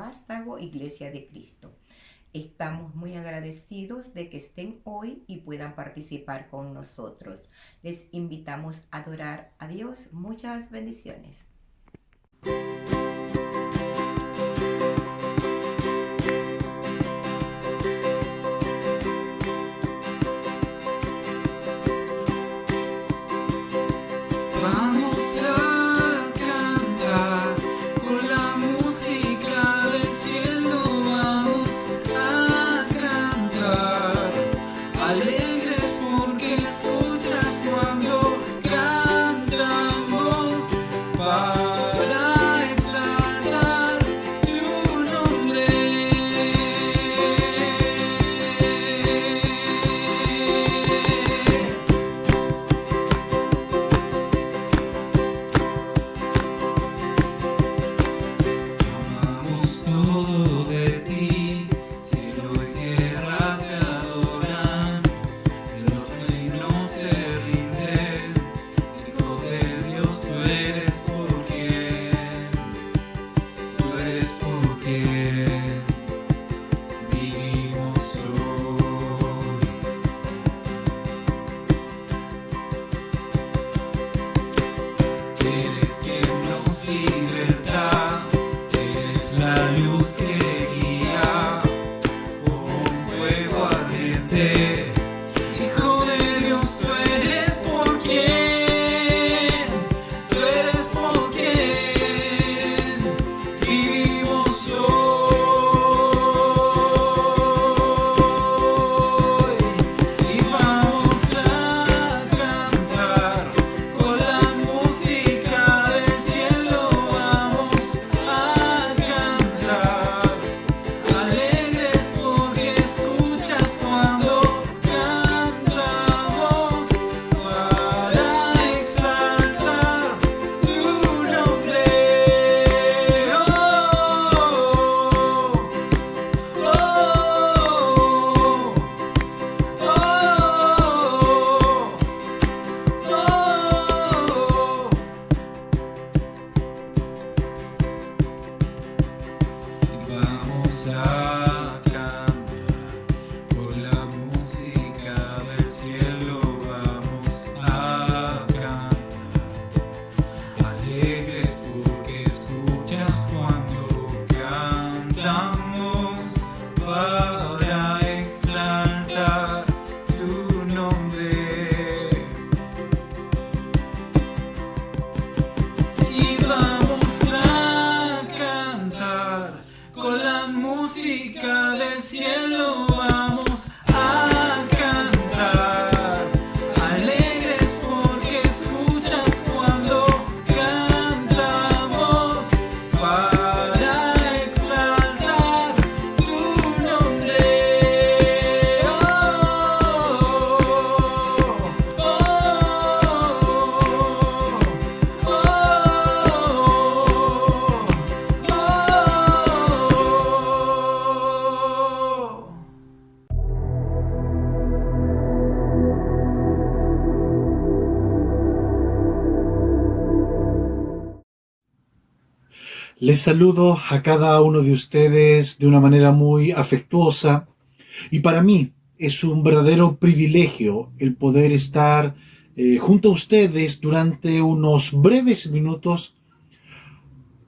Vástago, Iglesia de Cristo. Estamos muy agradecidos de que estén hoy y puedan participar con nosotros. Les invitamos a adorar a Dios. Muchas bendiciones. Vamos a cantar con la música del cielo, vamos a cantar, alegres porque escuchas cuando cantamos para exaltar tu nombre. Amamos todo de ti, cielo y tierra te adoran, los reinos se rinden, Hijo de Dios tú eres por quien vivimos hoy. Eres quien nos liberta, eres la luz que guía, como un fuego ardiente. Hijo de Dios, tú eres por quien vivimos hoy. Y vamos a cantar con la música del cielo, vamos a cantar, alegres porque escuchas cuando cantamos para exaltar tu nombre. Vamos a cantar con la música del cielo, vamos a cantar, alegres porque escuchas cuando cantamos para exaltar tu nombre. Y vamos a cantar con la música del cielo, vamos a cantar, alegres porque escuchas cuando cantamos para exaltar tu nombre. Les saludo a cada uno de ustedes de una manera muy afectuosa y para mí es un verdadero privilegio el poder estar junto a ustedes durante unos breves minutos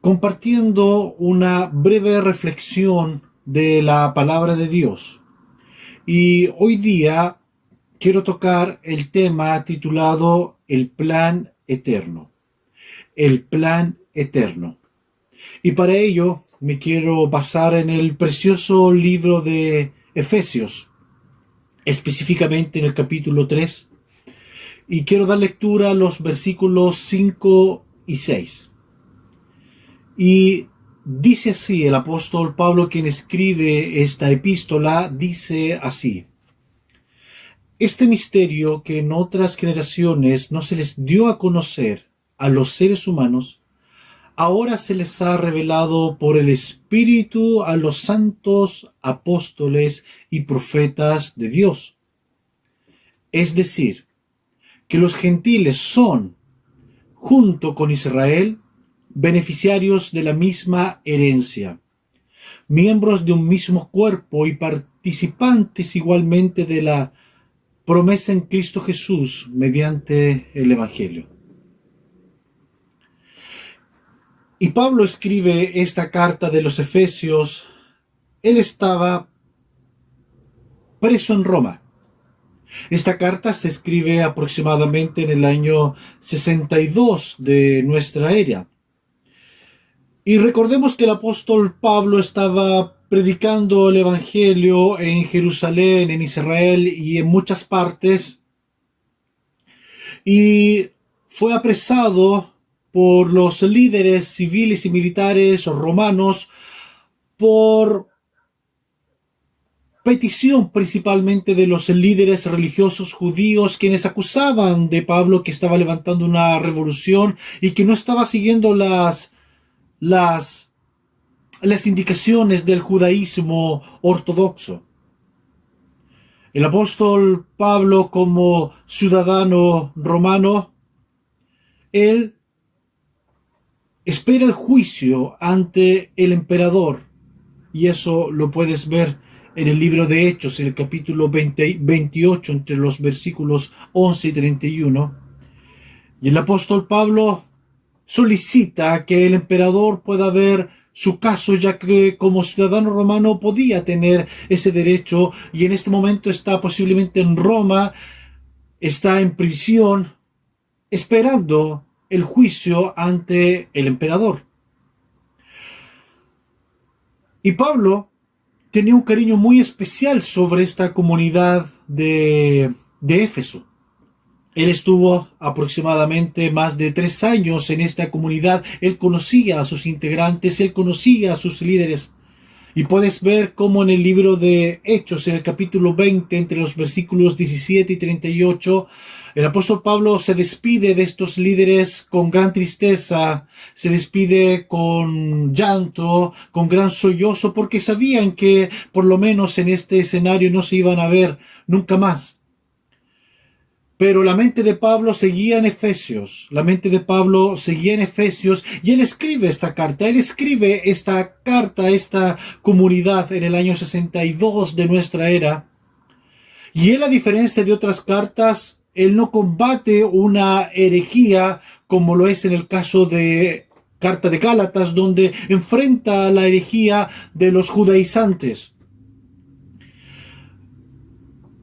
compartiendo una breve reflexión de la palabra de Dios. Y hoy día quiero tocar el tema titulado El plan eterno. El plan eterno. Y para ello me quiero basar en el precioso libro de Efesios, específicamente en el capítulo 3, y quiero dar lectura a los versículos 5 y 6. Y dice así el apóstol Pablo, quien escribe esta epístola, dice así: este misterio que en otras generaciones no se les dio a conocer a los seres humanos, ahora se les ha revelado por el Espíritu a los santos apóstoles y profetas de Dios. Es decir, que los gentiles son, junto con Israel, beneficiarios de la misma herencia, miembros de un mismo cuerpo y participantes igualmente de la promesa en Cristo Jesús mediante el Evangelio. Y Pablo escribe esta carta de los Efesios. Él estaba preso en Roma. Esta carta se escribe aproximadamente en el año 62 de nuestra era. Y recordemos que el apóstol Pablo estaba predicando el Evangelio en Jerusalén, en Israel y en muchas partes. Y fue apresado por los líderes civiles y militares romanos por petición principalmente de los líderes religiosos judíos, quienes acusaban de Pablo que estaba levantando una revolución y que no estaba siguiendo las indicaciones del judaísmo ortodoxo. El apóstol Pablo, como ciudadano romano, él espera el juicio ante el emperador, y eso lo puedes ver en el libro de Hechos, en el capítulo 28, entre los versículos 11 y 31. Y el apóstol Pablo solicita que el emperador pueda ver su caso, ya que como ciudadano romano podía tener ese derecho, y en este momento está posiblemente en Roma, está en prisión, esperando el juicio ante el emperador. Y Pablo tenía un cariño muy especial sobre esta comunidad de Éfeso. Él estuvo aproximadamente más de 3 años en esta comunidad. Él conocía a sus integrantes, él conocía a sus líderes. Y puedes ver cómo en el libro de Hechos, en el capítulo 20, entre los versículos 17 y 38, el apóstol Pablo se despide de estos líderes con gran tristeza, se despide con llanto, con gran sollozo, porque sabían que por lo menos en este escenario no se iban a ver nunca más. Pero la mente de Pablo seguía en Efesios, y él escribe esta carta, a esta comunidad en el año 62 de nuestra era. Y él, a diferencia de otras cartas, él no combate una herejía como lo es en el caso de Carta de Gálatas, donde enfrenta la herejía de los judaizantes.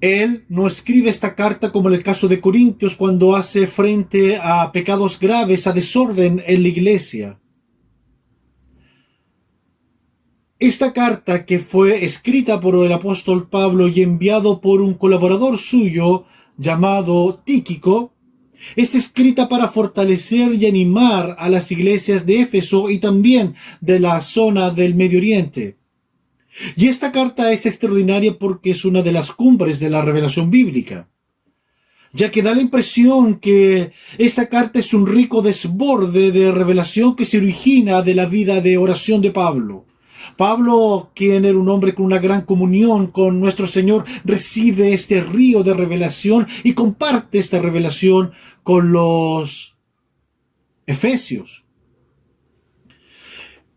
Él no escribe esta carta como en el caso de Corintios, cuando hace frente a pecados graves, a desorden en la iglesia. Esta carta, que fue escrita por el apóstol Pablo y enviado por un colaborador suyo llamado Tíquico, es escrita para fortalecer y animar a las iglesias de Éfeso y también de la zona del Medio Oriente. Y esta carta es extraordinaria porque es una de las cumbres de la revelación bíblica, ya que da la impresión que esta carta es un rico desborde de revelación que se origina de la vida de oración de Pablo. Pablo, quien era un hombre con una gran comunión con nuestro Señor, recibe este río de revelación y comparte esta revelación con los efesios.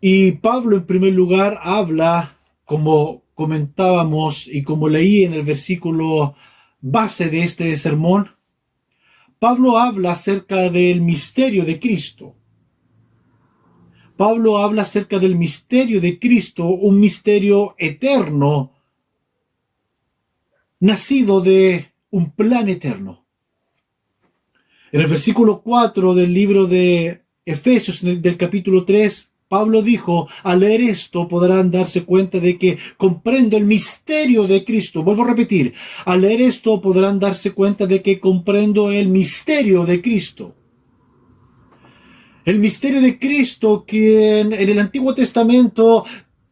Y Pablo, en primer lugar, habla, como comentábamos y como leí en el versículo base de este sermón, Pablo habla acerca del misterio de Cristo. Pablo habla acerca del misterio de Cristo, un misterio eterno, nacido de un plan eterno. En el versículo 4 del libro de Efesios, del capítulo 3, Pablo dijo: al leer esto podrán darse cuenta de que comprendo el misterio de Cristo. Vuelvo a repetir, al leer esto podrán darse cuenta de que comprendo el misterio de Cristo. El misterio de Cristo, que en el Antiguo Testamento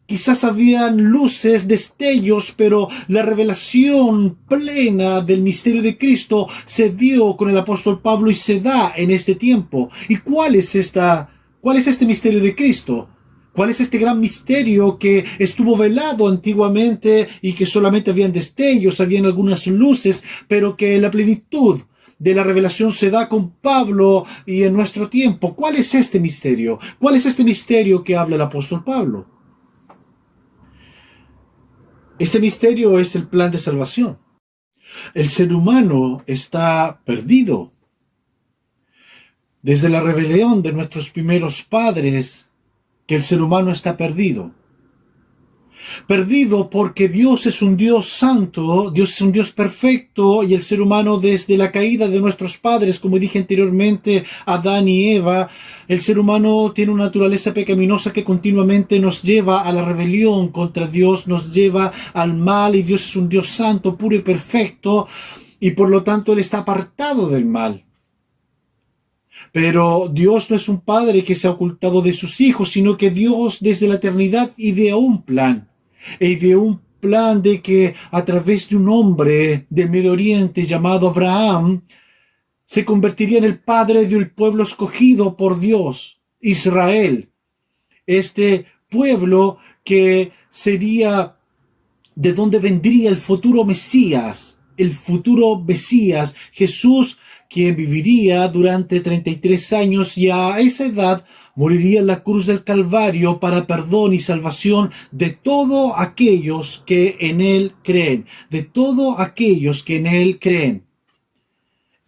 quizás habían luces, destellos, pero la revelación plena del misterio de Cristo se dio con el apóstol Pablo y se da en este tiempo. ¿Y cuál es este misterio de Cristo? ¿Cuál es este gran misterio que estuvo velado antiguamente y que solamente habían destellos, habían algunas luces, pero que la plenitud de la revelación se da con Pablo y en nuestro tiempo? ¿Cuál es este misterio? ¿Cuál es este misterio que habla el apóstol Pablo? Este misterio es el plan de salvación. El ser humano está perdido. Desde la rebelión de nuestros primeros padres, que el ser humano está perdido. Perdido porque Dios es un Dios santo, Dios es un Dios perfecto, y el ser humano desde la caída de nuestros padres, como dije anteriormente, Adán y Eva, el ser humano tiene una naturaleza pecaminosa que continuamente nos lleva a la rebelión contra Dios, nos lleva al mal, y Dios es un Dios santo, puro y perfecto, y por lo tanto Él está apartado del mal. Pero Dios no es un padre que se ha ocultado de sus hijos, sino que Dios desde la eternidad ideó un plan. E ideó un plan de que a través de un hombre del Medio Oriente llamado Abraham, se convertiría en el padre del pueblo escogido por Dios, Israel. Este pueblo que sería de donde vendría el futuro Mesías, Jesús, quien viviría durante 33 años y a esa edad moriría en la cruz del Calvario para perdón y salvación de todos aquellos que en Él creen, de todos aquellos que en Él creen.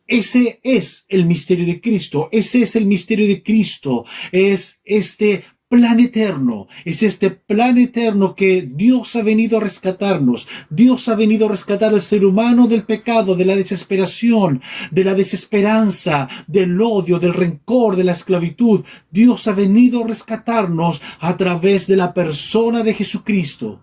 Ese es el misterio de Cristo, ese es el misterio de Cristo, es este plan eterno, es este plan eterno que Dios ha venido a rescatarnos. Dios ha venido a rescatar al ser humano del pecado, de la desesperación, de la desesperanza, del odio, del rencor, de la esclavitud. Dios ha venido a rescatarnos a través de la persona de Jesucristo.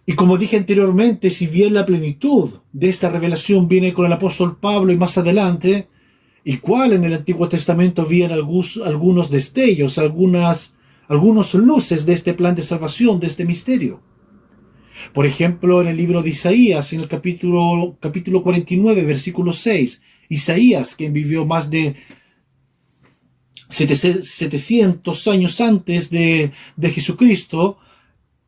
Y como dije anteriormente, si bien la plenitud de esta revelación viene con el apóstol Pablo y más adelante, igual en el Antiguo Testamento habían algunos destellos, algunos luces de este plan de salvación, de este misterio. Por ejemplo, en el libro de Isaías, en el capítulo 49, versículo 6, Isaías, quien vivió más de 700 años antes de Jesucristo,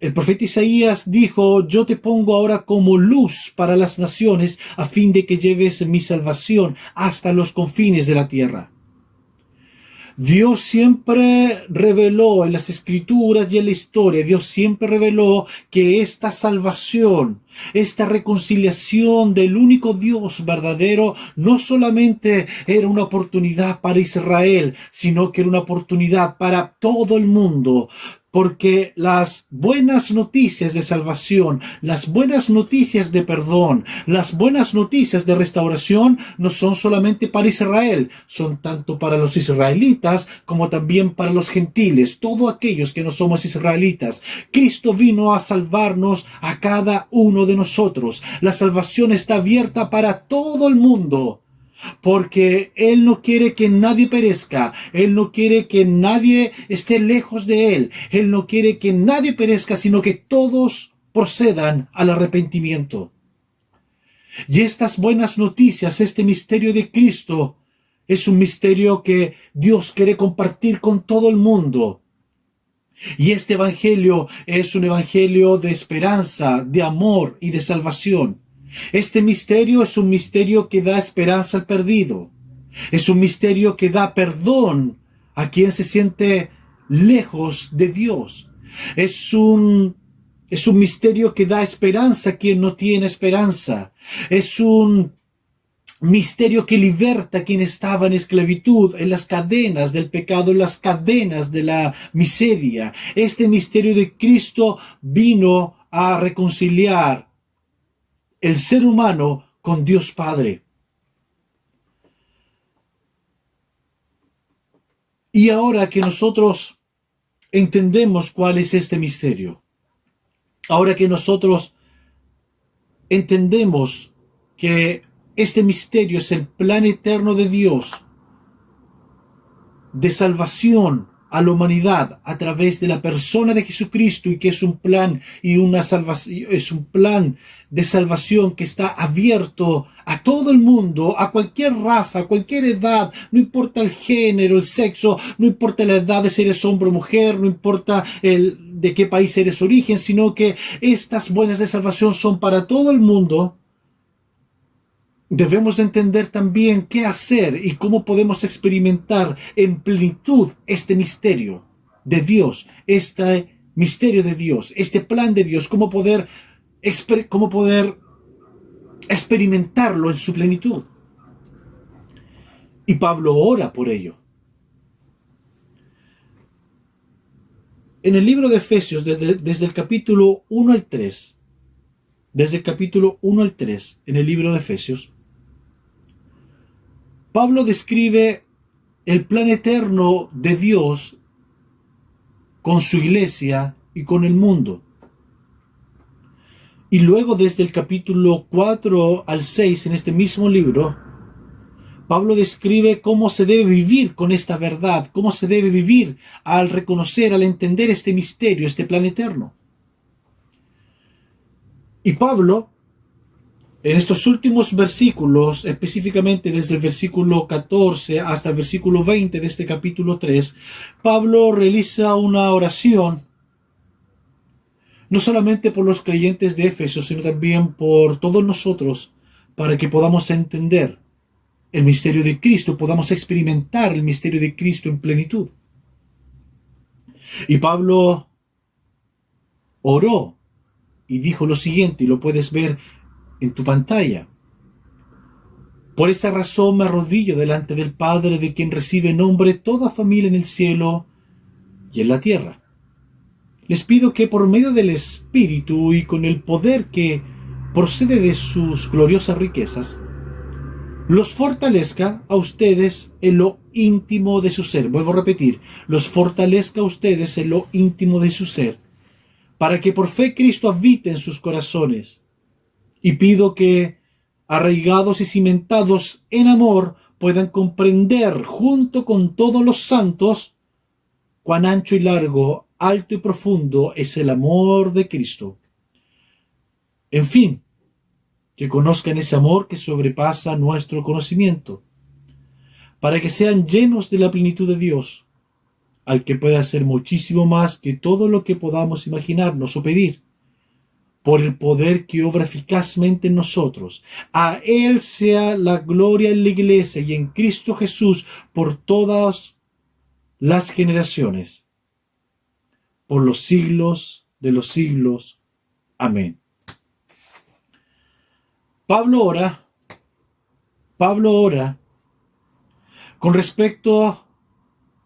el profeta Isaías dijo: yo te pongo ahora como luz para las naciones, a fin de que lleves mi salvación hasta los confines de la tierra. Dios siempre reveló en las Escrituras y en la historia, Dios siempre reveló que esta salvación, esta reconciliación del único Dios verdadero, no solamente era una oportunidad para Israel, sino que era una oportunidad para todo el mundo. Porque las buenas noticias de salvación, las buenas noticias de perdón, las buenas noticias de restauración no son solamente para Israel, son tanto para los israelitas como también para los gentiles, todos aquellos que no somos israelitas. Cristo vino a salvarnos a cada uno de nosotros. La salvación está abierta para todo el mundo. Porque Él no quiere que nadie perezca, Él no quiere que nadie esté lejos de Él, Él no quiere que nadie perezca, sino que todos procedan al arrepentimiento. Y estas buenas noticias, este misterio de Cristo, es un misterio que Dios quiere compartir con todo el mundo. Y este evangelio es un evangelio de esperanza, de amor y de salvación. Este misterio es un misterio que da esperanza al perdido. Es un misterio que da perdón a quien se siente lejos de Dios. Es un misterio que da esperanza a quien no tiene esperanza. Es un misterio que liberta a quien estaba en esclavitud, en las cadenas del pecado, en las cadenas de la miseria. Este misterio de Cristo vino a reconciliar el ser humano con Dios Padre. Y ahora que nosotros entendemos cuál es este misterio, ahora que nosotros entendemos que este misterio es el plan eterno de Dios de salvación a la humanidad a través de la persona de Jesucristo, y que es un plan y una salvación, es un plan de salvación que está abierto a todo el mundo, a cualquier raza, a cualquier edad, no importa el género, el sexo, no importa la edad de si eres hombre o mujer, no importa de qué país eres origen, sino que estas buenas de salvación son para todo el mundo. Debemos entender también qué hacer y cómo podemos experimentar en plenitud este misterio de Dios, este misterio de Dios, este plan de Dios, cómo poder experimentarlo en su plenitud. Y Pablo ora por ello. En el libro de Efesios, desde el capítulo 1 al 3, desde el capítulo 1 al 3, en el libro de Efesios, Pablo describe el plan eterno de Dios con su iglesia y con el mundo. Y luego desde el capítulo 4 al 6, en este mismo libro, Pablo describe cómo se debe vivir con esta verdad, cómo se debe vivir al reconocer, al entender este misterio, este plan eterno. Y Pablo, en estos últimos versículos, específicamente desde el versículo 14 hasta el versículo 20 de este capítulo 3, Pablo realiza una oración, no solamente por los creyentes de Éfeso, sino también por todos nosotros, para que podamos entender el misterio de Cristo, podamos experimentar el misterio de Cristo en plenitud. Y Pablo oró y dijo lo siguiente, y lo puedes ver en tu pantalla. Por esa razón me arrodillo delante del Padre, de quien recibe nombre toda familia en el cielo y en la tierra. Les pido que por medio del Espíritu y con el poder que procede de sus gloriosas riquezas, los fortalezca a ustedes en lo íntimo de su ser. Vuelvo a repetir, los fortalezca a ustedes en lo íntimo de su ser, para que por fe Cristo habite en sus corazones. Y pido que, arraigados y cimentados en amor, puedan comprender junto con todos los santos cuán ancho y largo, alto y profundo es el amor de Cristo. En fin, que conozcan ese amor que sobrepasa nuestro conocimiento, para que sean llenos de la plenitud de Dios, al que puede hacer muchísimo más que todo lo que podamos imaginarnos o pedir, por el poder que obra eficazmente en nosotros. A Él sea la gloria en la Iglesia y en Cristo Jesús por todas las generaciones, por los siglos de los siglos. Amén. Pablo ora con respecto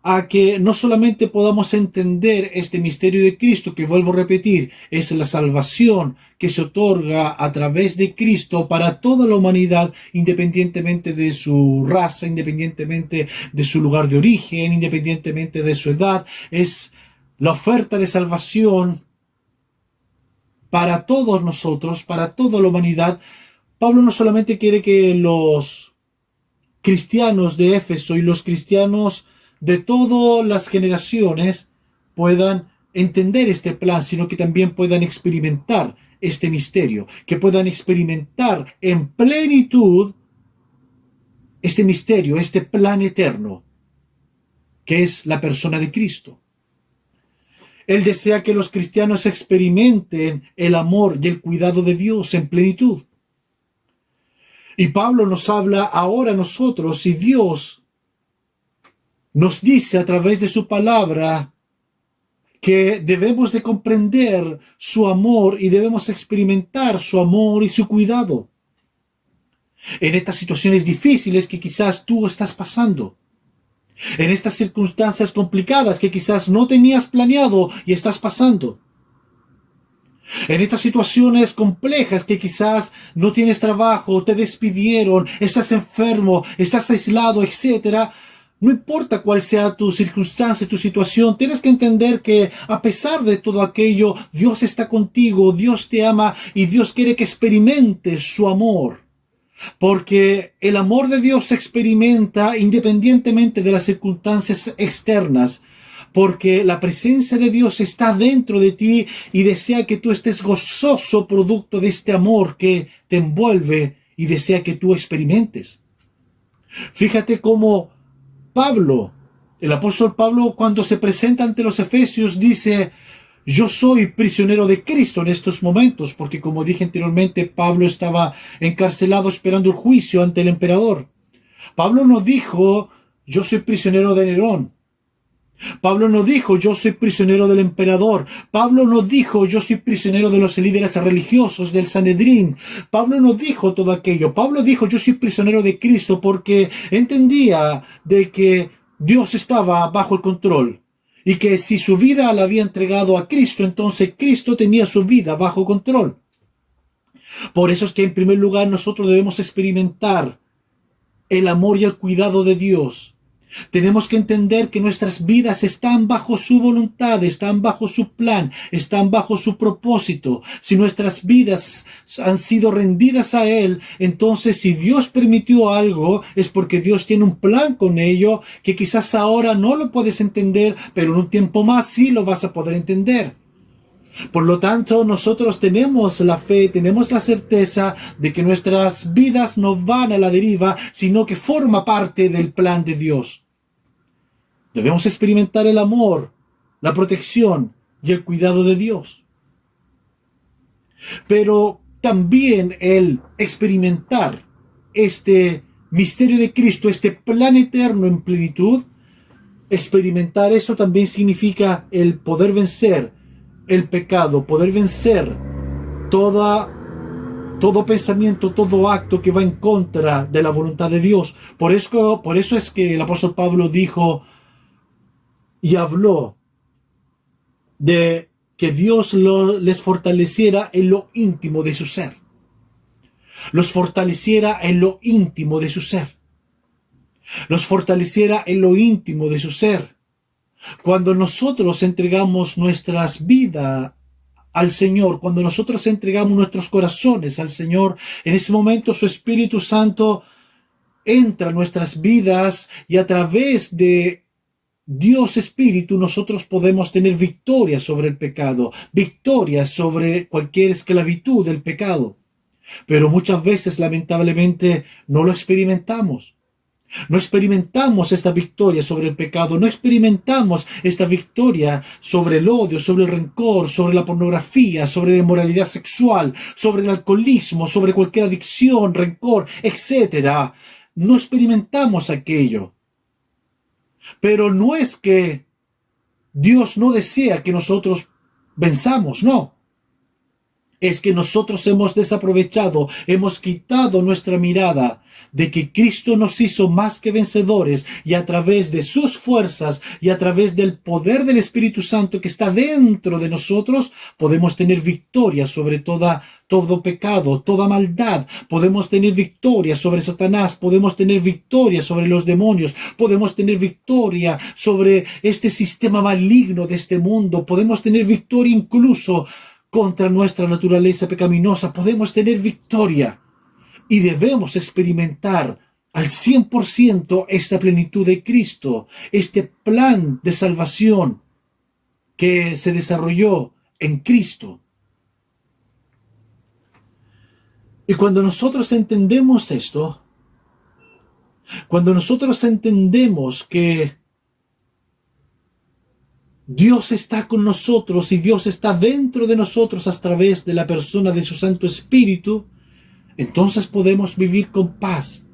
a que no solamente podamos entender este misterio de Cristo, que vuelvo a repetir, es la salvación que se otorga a través de Cristo para toda la humanidad, independientemente de su raza, independientemente de su lugar de origen, independientemente de su edad, es la oferta de salvación para todos nosotros, para toda la humanidad. Pablo no solamente quiere que los cristianos de Éfeso y los cristianos de todas las generaciones puedan entender este plan, sino que también puedan experimentar este misterio, que puedan experimentar en plenitud este misterio, este plan eterno, que es la persona de Cristo. Él desea que los cristianos experimenten el amor y el cuidado de Dios en plenitud. Y Pablo nos habla ahora a nosotros, y Dios nos dice a través de su palabra que debemos de comprender su amor y debemos experimentar su amor y su cuidado en estas situaciones difíciles que quizás tú estás pasando, en estas circunstancias complicadas que quizás no tenías planeado y estás pasando, en estas situaciones complejas que quizás no tienes trabajo, te despidieron, estás enfermo, estás aislado, etc. No importa cuál sea tu circunstancia, tu situación, tienes que entender que a pesar de todo aquello, Dios está contigo, Dios te ama y Dios quiere que experimentes su amor. Porque el amor de Dios se experimenta independientemente de las circunstancias externas. Porque la presencia de Dios está dentro de ti y desea que tú estés gozoso producto de este amor que te envuelve y desea que tú experimentes. Fíjate cómo Pablo, el apóstol Pablo, cuando se presenta ante los efesios, dice: yo soy prisionero de Cristo en estos momentos, porque como dije anteriormente, Pablo estaba encarcelado esperando el juicio ante el emperador. Pablo no dijo: yo soy prisionero de Nerón. Pablo no dijo, yo soy prisionero del emperador. Pablo no dijo, yo soy prisionero de los líderes religiosos del Sanedrín. Pablo no dijo todo aquello. Pablo dijo, yo soy prisionero de Cristo, porque entendía de que Dios estaba bajo el control. Y que si su vida la había entregado a Cristo, entonces Cristo tenía su vida bajo control. Por eso es que en primer lugar nosotros debemos experimentar el amor y el cuidado de Dios. Tenemos que entender que nuestras vidas están bajo su voluntad, están bajo su plan, están bajo su propósito. Si nuestras vidas han sido rendidas a Él, entonces si Dios permitió algo, es porque Dios tiene un plan con ello, que quizás ahora no lo puedes entender, pero en un tiempo más sí lo vas a poder entender. Por lo tanto, nosotros tenemos la fe, tenemos la certeza de que nuestras vidas no van a la deriva, sino que forma parte del plan de Dios. Debemos experimentar el amor, la protección y el cuidado de Dios. Pero también el experimentar este misterio de Cristo, este plan eterno en plenitud, experimentar eso también significa el poder vencer el pecado, poder vencer todo pensamiento, todo acto que va en contra de la voluntad de Dios. Por eso es que el apóstol Pablo dijo y habló de que Dios les fortaleciera en lo íntimo de su ser. Los fortaleciera en lo íntimo de su ser. Los fortaleciera en lo íntimo de su ser. Cuando nosotros entregamos nuestras vidas al Señor, cuando nosotros entregamos nuestros corazones al Señor, en ese momento su Espíritu Santo entra en nuestras vidas y a través de Dios Espíritu nosotros podemos tener victoria sobre el pecado, victoria sobre cualquier esclavitud del pecado. Pero muchas veces lamentablemente no lo experimentamos. No experimentamos esta victoria sobre el pecado, no experimentamos esta victoria sobre el odio, sobre el rencor, sobre la pornografía, sobre la inmoralidad sexual, sobre el alcoholismo, sobre cualquier adicción, rencor, etc. No experimentamos aquello. Pero no es que Dios no desea que nosotros venzamos, no. Es que nosotros hemos desaprovechado, hemos quitado nuestra mirada de que Cristo nos hizo más que vencedores y a través de sus fuerzas y a través del poder del Espíritu Santo que está dentro de nosotros, podemos tener victoria sobre todo pecado, toda maldad. Podemos tener victoria sobre Satanás, podemos tener victoria sobre los demonios, podemos tener victoria sobre este sistema maligno de este mundo, podemos tener victoria incluso contra nuestra naturaleza pecaminosa. Podemos tener victoria y debemos experimentar al 100% esta plenitud de Cristo, este plan de salvación que se desarrolló en Cristo. Y cuando nosotros entendemos esto, cuando nosotros entendemos que Dios está con nosotros y Dios está dentro de nosotros a través de la persona de su Santo Espíritu, entonces podemos vivir con paz,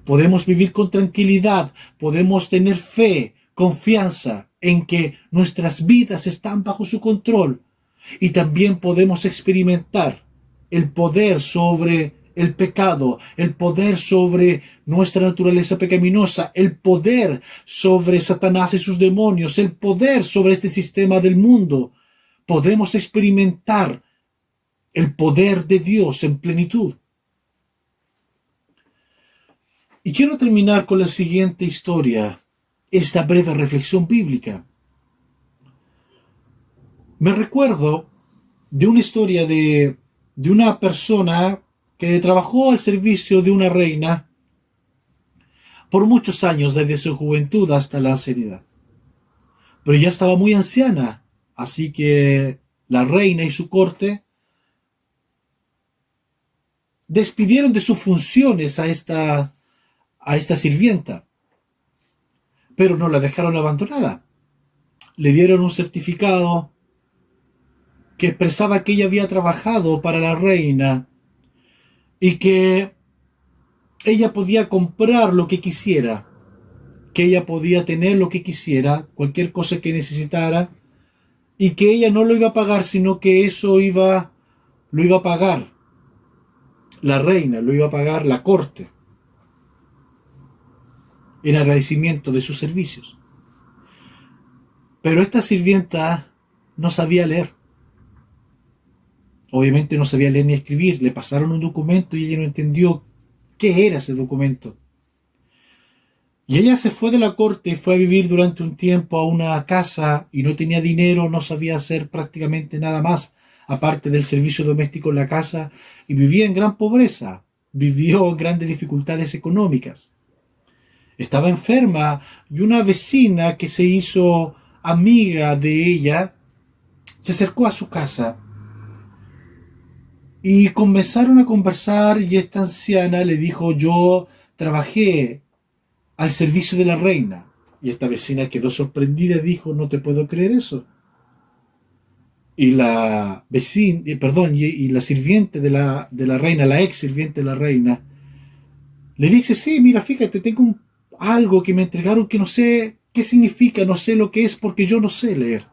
podemos vivir con tranquilidad, podemos tener fe, confianza en que nuestras vidas están bajo su control y también podemos experimentar el poder sobre el pecado, el poder sobre nuestra naturaleza pecaminosa, el poder sobre Satanás y sus demonios, el poder sobre este sistema del mundo. Podemos experimentar el poder de Dios en plenitud. Y quiero terminar con la siguiente historia, esta breve reflexión bíblica. Me recuerdo de una historia de una persona que trabajó al servicio de una reina por muchos años, desde su juventud hasta la ancianidad. Pero ya estaba muy anciana, así que la reina y su corte despidieron de sus funciones a esta sirvienta, pero no la dejaron abandonada. Le dieron un certificado que expresaba que ella había trabajado para la reina y que ella podía comprar lo que quisiera. que ella podía tener lo que quisiera, cualquier cosa que necesitara, y que ella no lo iba a pagar, sino que lo iba a pagar la reina, lo iba a pagar la corte, en agradecimiento de sus servicios. Pero esta sirvienta no sabía leer. Obviamente no sabía leer ni escribir. Le pasaron un documento y ella no entendió qué era ese documento. Y ella se fue de la corte, fue a vivir durante un tiempo a una casa y no tenía dinero, no sabía hacer prácticamente nada más, aparte del servicio doméstico en la casa, y vivía en gran pobreza, vivió en grandes dificultades económicas. Estaba enferma y una vecina que se hizo amiga de ella se acercó a su casa y comenzaron a conversar y esta anciana le dijo: yo trabajé al servicio de la reina. Y esta vecina quedó sorprendida y dijo: no te puedo creer eso. Y la vecina, y la sirviente de la reina, la ex sirviente de la reina, le dice: sí, mira, fíjate, tengo algo que me entregaron que no sé qué significa, no sé lo que es porque yo no sé leer.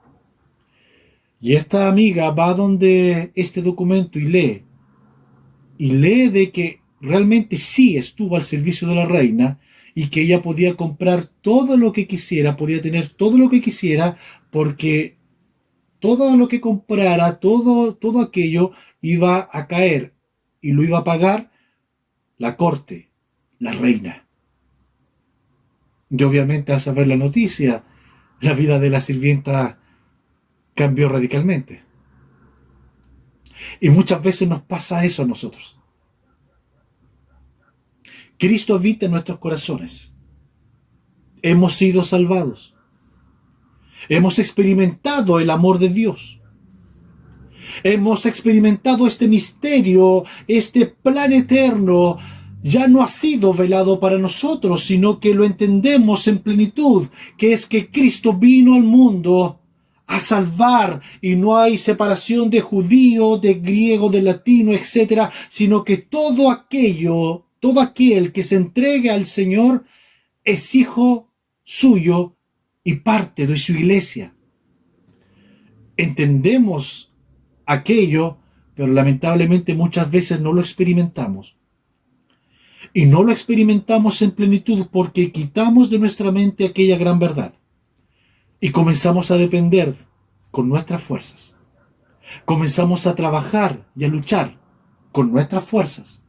Y esta amiga va donde este documento y lee de que realmente sí estuvo al servicio de la reina y que ella podía comprar todo lo que quisiera, podía tener todo lo que quisiera, porque todo lo que comprara, todo aquello iba a caer y lo iba a pagar la corte, la reina. Y obviamente al saber la noticia, la vida de la sirvienta cambió radicalmente. Y muchas veces nos pasa eso a nosotros. Cristo habita en nuestros corazones. Hemos sido salvados. Hemos experimentado el amor de Dios. Hemos experimentado este misterio, este plan eterno. Ya no ha sido velado para nosotros, sino que lo entendemos en plenitud, que es que Cristo vino al mundo a salvar, y no hay separación de judío, de griego, de latino, etc., sino que todo aquel que se entregue al Señor es hijo suyo y parte de su iglesia. Entendemos aquello, pero lamentablemente muchas veces no lo experimentamos. Y no lo experimentamos en plenitud porque quitamos de nuestra mente aquella gran verdad. Y comenzamos a depender con nuestras fuerzas. Comenzamos a trabajar y a luchar con nuestras fuerzas.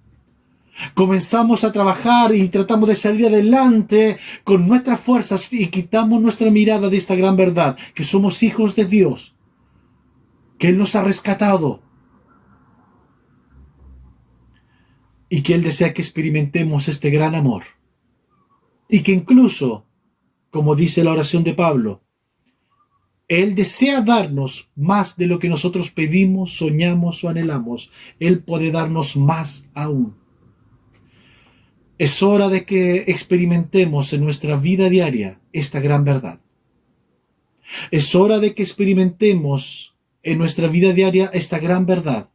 Comenzamos a trabajar y tratamos de salir adelante con nuestras fuerzas y quitamos nuestra mirada de esta gran verdad, que somos hijos de Dios, que Él nos ha rescatado y que Él desea que experimentemos este gran amor. Y que incluso, como dice la oración de Pablo, Él desea darnos más de lo que nosotros pedimos, soñamos o anhelamos. Él puede darnos más aún. Es hora de que experimentemos en nuestra vida diaria esta gran verdad. Es hora de que experimentemos en nuestra vida diaria esta gran verdad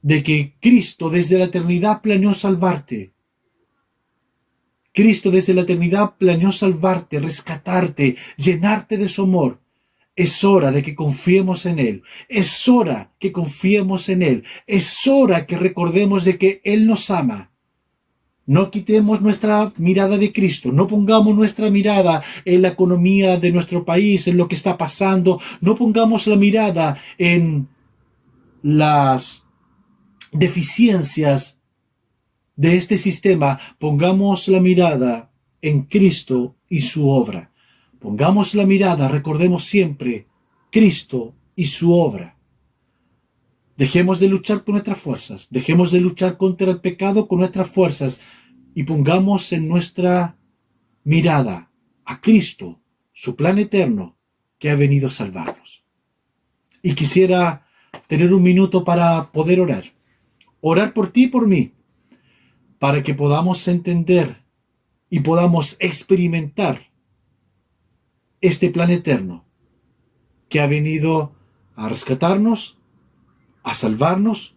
de que Cristo desde la eternidad planeó salvarte. Cristo desde la eternidad planeó salvarte, rescatarte, llenarte de su amor. Es hora de que confiemos en Él. Es hora que confiemos en Él. Es hora que recordemos de que Él nos ama. No quitemos nuestra mirada de Cristo. No pongamos nuestra mirada en la economía de nuestro país, en lo que está pasando. No pongamos la mirada en las deficiencias de este sistema. Pongamos la mirada en Cristo y su obra. Pongamos la mirada, recordemos siempre, Cristo y su obra. Dejemos de luchar con nuestras fuerzas, dejemos de luchar contra el pecado con nuestras fuerzas y pongamos en nuestra mirada a Cristo, su plan eterno, que ha venido a salvarnos. Y quisiera tener un minuto para poder orar por ti y por mí, para que podamos entender y podamos experimentar este plan eterno que ha venido a rescatarnos, a salvarnos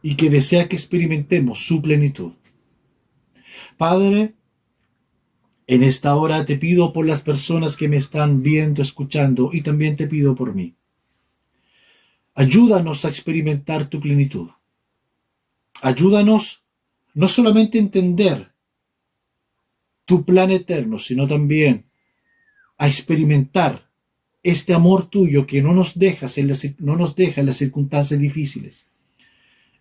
y que desea que experimentemos su plenitud. Padre, En esta hora te pido por las personas que me están viendo, escuchando, y también te pido por mí. Ayúdanos a experimentar tu plenitud. Ayúdanos no solamente a entender tu plan eterno, sino también a experimentar este amor tuyo que no nos deja en las circunstancias difíciles.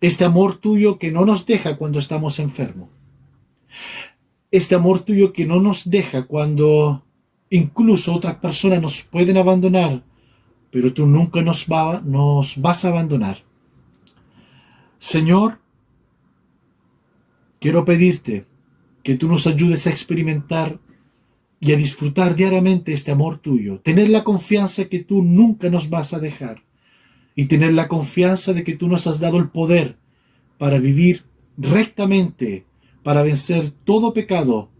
Este amor tuyo que no nos deja cuando estamos enfermos. Este amor tuyo que no nos deja cuando incluso otras personas nos pueden abandonar, pero tú nunca nos vas a abandonar. Señor, quiero pedirte que tú nos ayudes a experimentar y a disfrutar diariamente este amor tuyo, tener la confianza que tú nunca nos vas a dejar y tener la confianza de que tú nos has dado el poder para vivir rectamente, para vencer todo pecado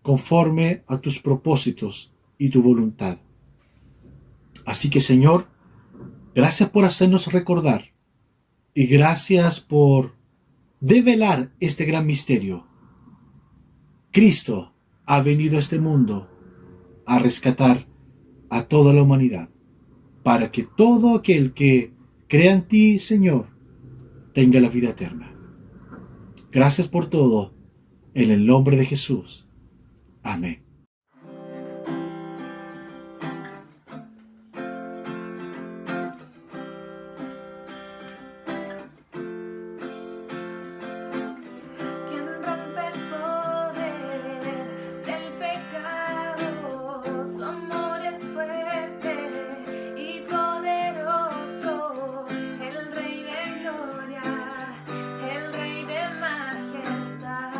conforme a tus propósitos y tu voluntad. Así que, Señor, gracias por hacernos recordar y gracias por develar este gran misterio. Cristo ha venido a este mundo a rescatar a toda la humanidad, para que todo aquel que crea en ti, Señor, tenga la vida eterna. Gracias por todo, en el nombre de Jesús. Amén. Quien rompe el poder del pecado, su amor es fuerte y poderoso, el Rey de gloria, el Rey de majestad.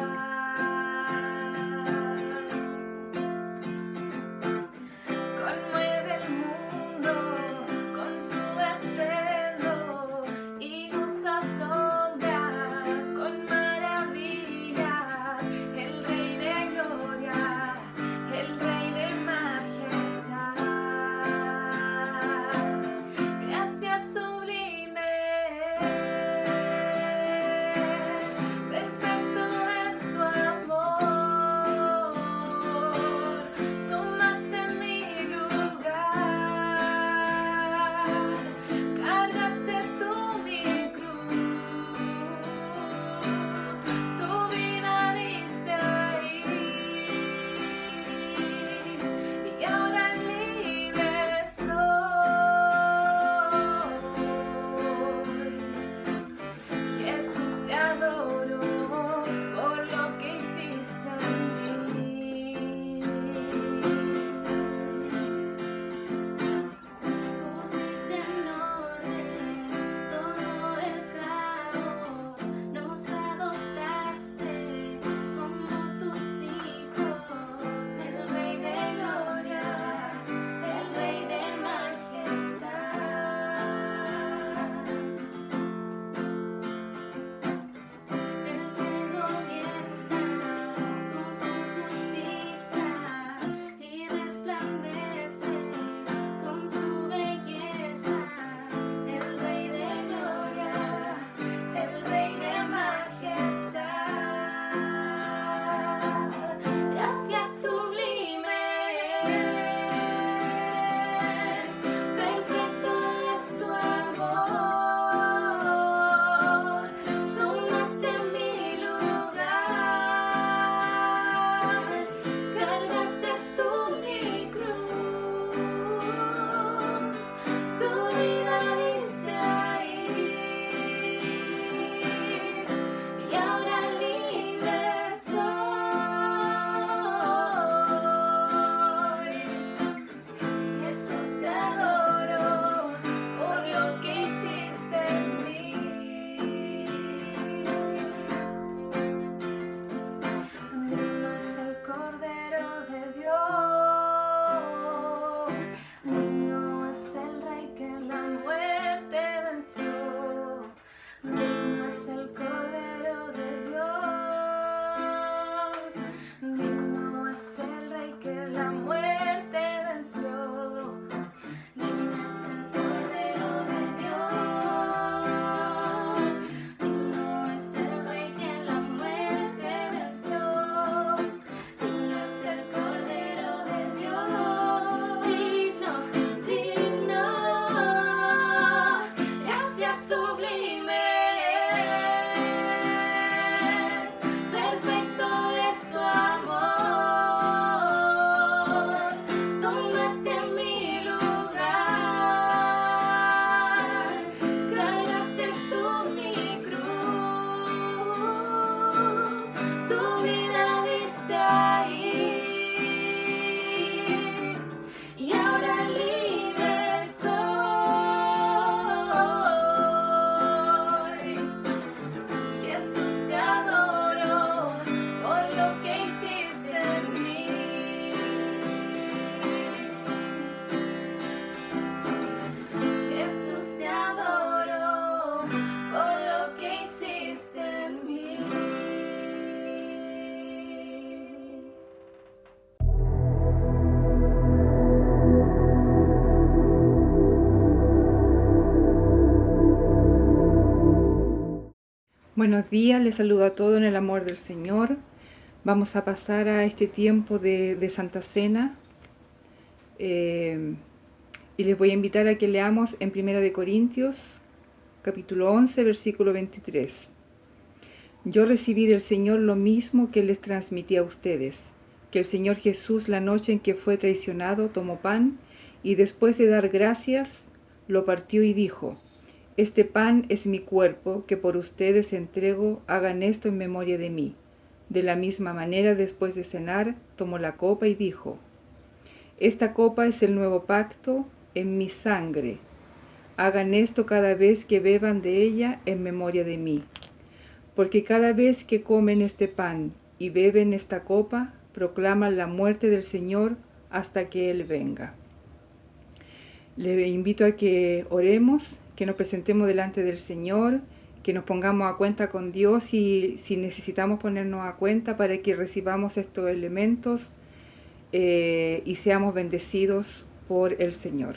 Buenos días, les saludo a todos en el amor del Señor. Vamos a pasar a este tiempo de Santa Cena y les voy a invitar a que leamos en 1 Corintios, capítulo 11, versículo 23. Yo recibí del Señor lo mismo que les transmití a ustedes, que el Señor Jesús, la noche en que fue traicionado, tomó pan y después de dar gracias, lo partió y dijo: Este pan es mi cuerpo, que por ustedes entrego, hagan esto en memoria de mí. De la misma manera, después de cenar, tomó la copa y dijo: Esta copa es el nuevo pacto en mi sangre. Hagan esto cada vez que beban de ella en memoria de mí. Porque cada vez que comen este pan y beben esta copa, proclaman la muerte del Señor hasta que Él venga. Le invito a que oremos, que nos presentemos delante del Señor, que nos pongamos a cuenta con Dios y si necesitamos ponernos a cuenta para que recibamos estos elementos y seamos bendecidos por el Señor.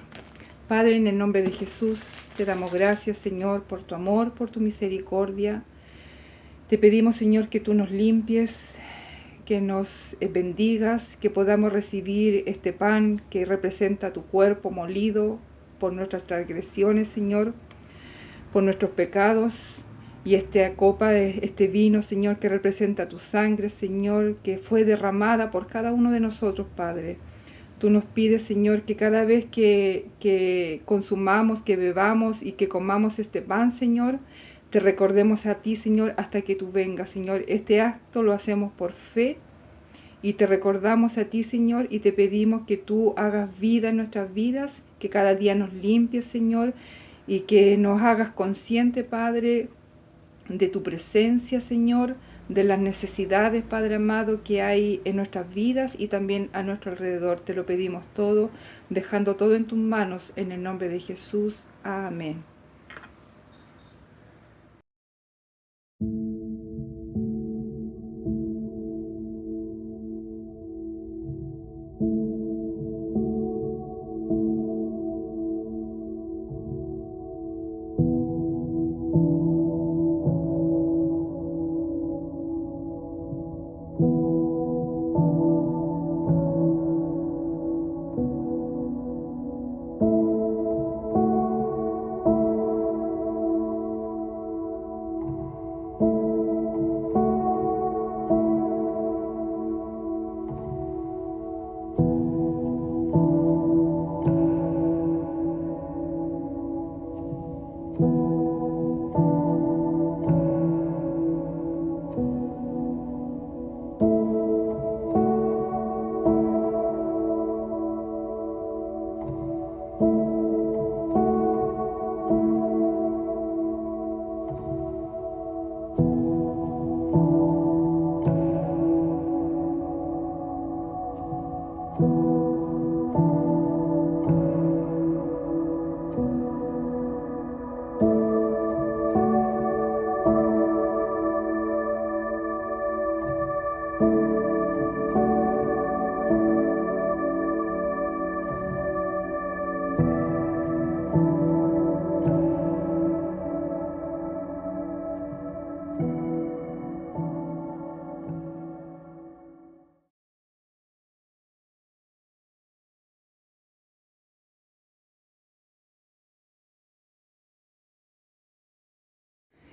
Padre, en el nombre de Jesús, te damos gracias, Señor, por tu amor, por tu misericordia. Te pedimos, Señor, que tú nos limpies, que nos bendigas, que podamos recibir este pan que representa tu cuerpo molido por nuestras transgresiones, Señor, por nuestros pecados, y esta copa, este vino, Señor, que representa tu sangre, Señor, que fue derramada por cada uno de nosotros, Padre. Tú nos pides, Señor, que cada vez que consumamos, que bebamos y que comamos este pan, Señor, te recordemos a ti, Señor, hasta que tú vengas, Señor. Este acto lo hacemos por fe y te recordamos a ti, Señor, y te pedimos que tú hagas vida en nuestras vidas, que cada día nos limpies, Señor, y que nos hagas consciente, Padre, de tu presencia, Señor, de las necesidades, Padre amado, que hay en nuestras vidas y también a nuestro alrededor. Te lo pedimos todo, dejando todo en tus manos, en el nombre de Jesús. Amén.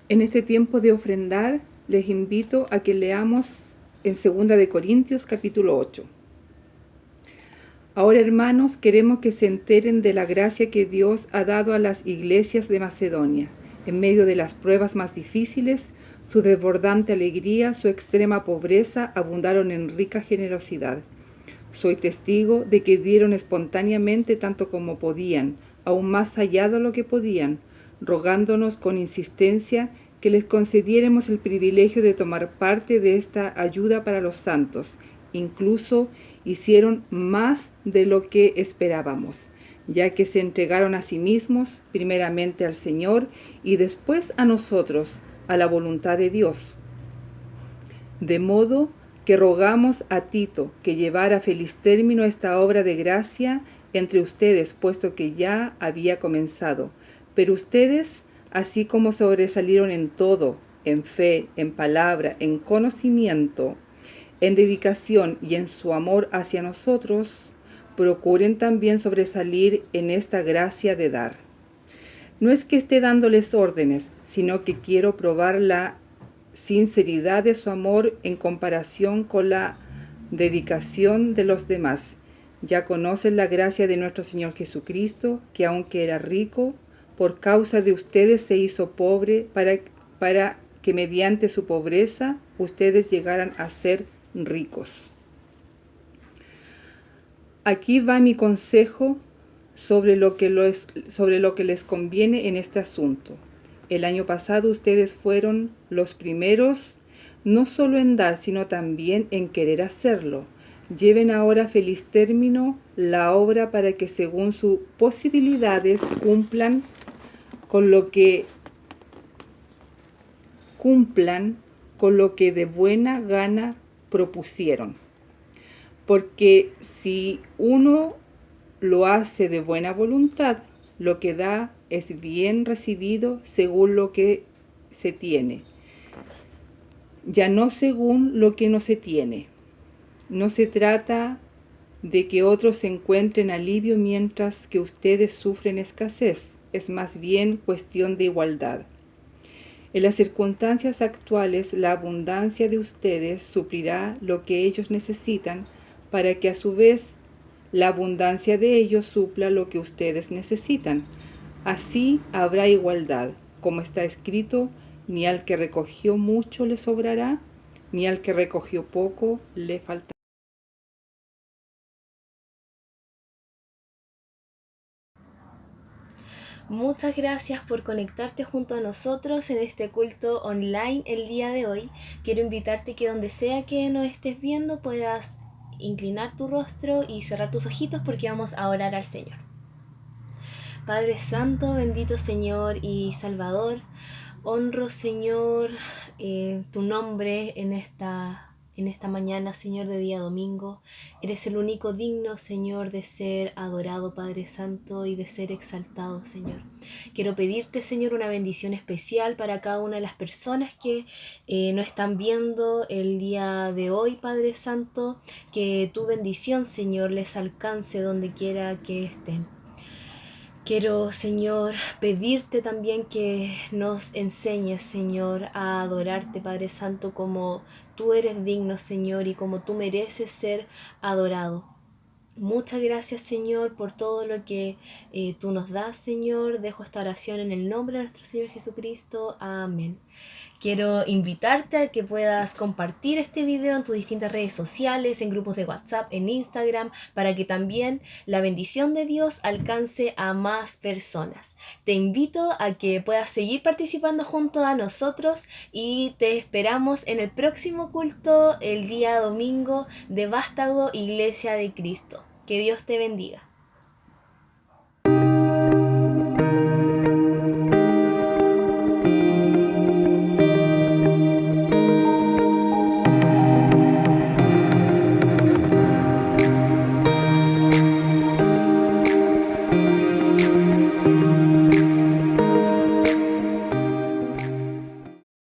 En este tiempo de ofrendar, les invito a que leamos en 2 Corintios capítulo 8. Ahora, hermanos, queremos que se enteren de la gracia que Dios ha dado a las iglesias de Macedonia. En medio de las pruebas más difíciles, su desbordante alegría, su extrema pobreza abundaron en rica generosidad. Soy testigo de que dieron espontáneamente tanto como podían, aún más allá de lo que podían, rogándonos con insistencia que les concediéramos el privilegio de tomar parte de esta ayuda para los santos. Incluso hicieron más de lo que esperábamos, ya que se entregaron a sí mismos, primeramente al Señor y después a nosotros, a la voluntad de Dios. De modo que rogamos a Tito que llevara a feliz término esta obra de gracia entre ustedes, puesto que ya había comenzado. Pero ustedes, así como sobresalieron en todo, en fe, en palabra, en conocimiento, en dedicación y en su amor hacia nosotros, procuren también sobresalir en esta gracia de dar. No es que esté dándoles órdenes, sino que quiero probar la sinceridad de su amor en comparación con la dedicación de los demás. Ya conocen la gracia de nuestro Señor Jesucristo, que aunque era rico, por causa de ustedes se hizo pobre para que mediante su pobreza ustedes llegaran a ser ricos. Aquí va mi consejo sobre lo que les conviene en este asunto. El año pasado ustedes fueron los primeros, no solo en dar, sino también en querer hacerlo. Lleven ahora a feliz término la obra para que según sus posibilidades cumplan con lo que de buena gana propusieron. Porque si uno lo hace de buena voluntad, lo que da es bien recibido según lo que se tiene, ya no según lo que no se tiene. No se trata de que otros encuentren alivio mientras que ustedes sufren escasez, es más bien cuestión de igualdad. En las circunstancias actuales, la abundancia de ustedes suplirá lo que ellos necesitan para que a su vez la abundancia de ellos supla lo que ustedes necesitan. Así habrá igualdad, como está escrito, ni al que recogió mucho le sobrará, ni al que recogió poco le faltará. Muchas gracias por conectarte junto a nosotros en este culto online el día de hoy. Quiero invitarte que donde sea que nos estés viendo puedas inclinar tu rostro y cerrar tus ojitos porque vamos a orar al Señor. Padre Santo, bendito Señor y Salvador, honro, Señor, tu nombre en esta mañana, Señor, de día domingo. Eres el único digno, Señor, de ser adorado, Padre Santo, y de ser exaltado, Señor. Quiero pedirte, Señor, una bendición especial para cada una de las personas que nos están viendo el día de hoy, Padre Santo. Que tu bendición, Señor, les alcance donde quiera que estén. Quiero, Señor, pedirte también que nos enseñes, Señor, a adorarte, Padre Santo, como tú eres digno, Señor, y como tú mereces ser adorado. Muchas gracias, Señor, por todo lo que tú nos das, Señor. Dejo esta oración en el nombre de nuestro Señor Jesucristo. Amén. Quiero invitarte a que puedas compartir este video en tus distintas redes sociales, en grupos de WhatsApp, en Instagram, para que también la bendición de Dios alcance a más personas. Te invito a que puedas seguir participando junto a nosotros y te esperamos en el próximo culto el día domingo de Vástago Iglesia de Cristo. Que Dios te bendiga.